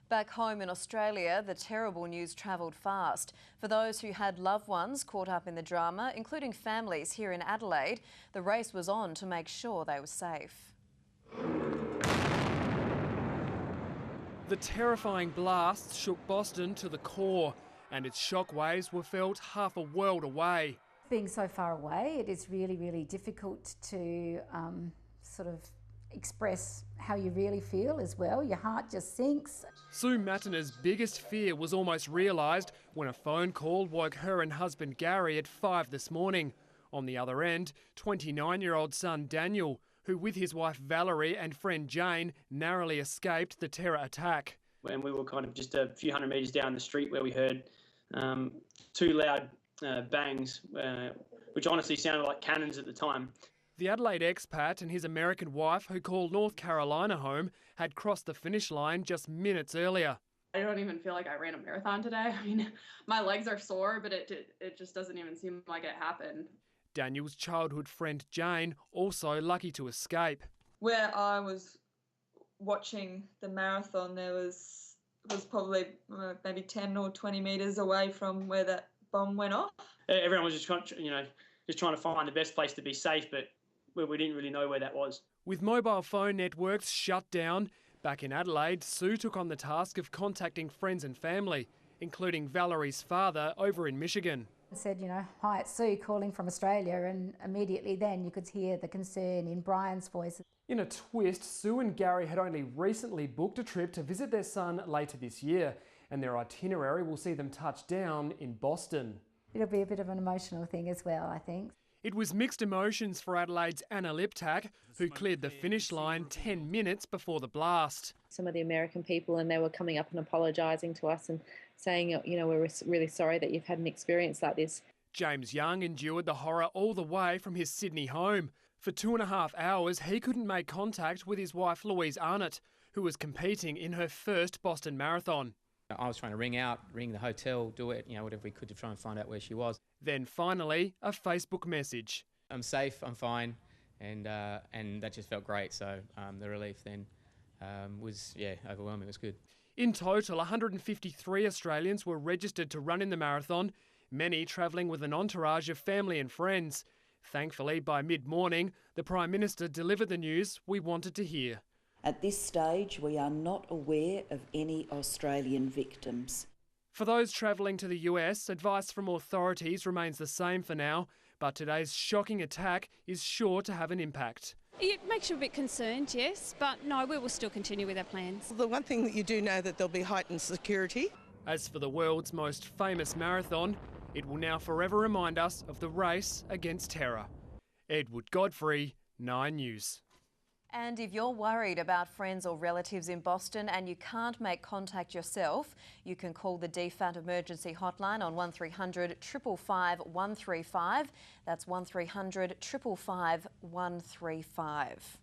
Back home in Australia, the terrible news travelled fast. For those who had loved ones caught up in the drama, including families here in Adelaide, the race was on to make sure they were safe. The terrifying blast shook Boston to the core, and its shockwaves were felt half a world away. Being so far away, it is really, really difficult to sort of express how you really feel as well. Your heart just sinks. Sue Matina's biggest fear was almost realised when a phone call woke her and husband Gary at 5 this morning. On the other end, 29-year-old son Daniel, who with his wife Valerie and friend Jane narrowly escaped the terror attack. And we were kind of just a few hundred metres down the street where we heard two loud bangs, which honestly sounded like cannons at the time. The Adelaide expat and his American wife, who called North Carolina home, had crossed the finish line just minutes earlier. I don't even feel like I ran a marathon today. I mean, my legs are sore, but it just doesn't even seem like it happened. Daniel's childhood friend Jane also lucky to escape. Where I was watching the marathon, there was probably maybe 10 or 20 metres away from where that bomb went off. Everyone was just trying to find the best place to be safe, but we didn't really know where that was. With mobile phone networks shut down, back in Adelaide, Sue took on the task of contacting friends and family, including Valerie's father over in Michigan. I said, hi, it's Sue calling from Australia, and immediately then you could hear the concern in Brian's voice. In a twist, Sue and Gary had only recently booked a trip to visit their son later this year, and their itinerary will see them touch down in Boston. It'll be a bit of an emotional thing as well, I think. It was mixed emotions for Adelaide's Anna Liptak, who cleared the finish line 10 minutes before the blast. Some of the American people, and they were coming up and apologising to us and saying, we're really sorry that you've had an experience like this. James Young endured the horror all the way from his Sydney home. For 2.5 hours, he couldn't make contact with his wife Louise Arnott, who was competing in her first Boston Marathon. I was trying to ring the hotel, do it, whatever we could to try and find out where she was. Then finally, a Facebook message. I'm safe, I'm fine, and that just felt great. So the relief then was, overwhelming. It was good. In total, 153 Australians were registered to run in the marathon, many travelling with an entourage of family and friends. Thankfully, by mid-morning, the Prime Minister delivered the news we wanted to hear. At this stage, we are not aware of any Australian victims. For those travelling to the US, advice from authorities remains the same for now, but today's shocking attack is sure to have an impact. It makes you a bit concerned, yes, but no, we will still continue with our plans. The one thing that you do know that there'll be heightened security. As for the world's most famous marathon, it will now forever remind us of the race against terror. Edward Godfrey, 9 News. And if you're worried about friends or relatives in Boston and you can't make contact yourself, you can call the DFAT emergency hotline on 1300 555 135. That's 1300 555 135.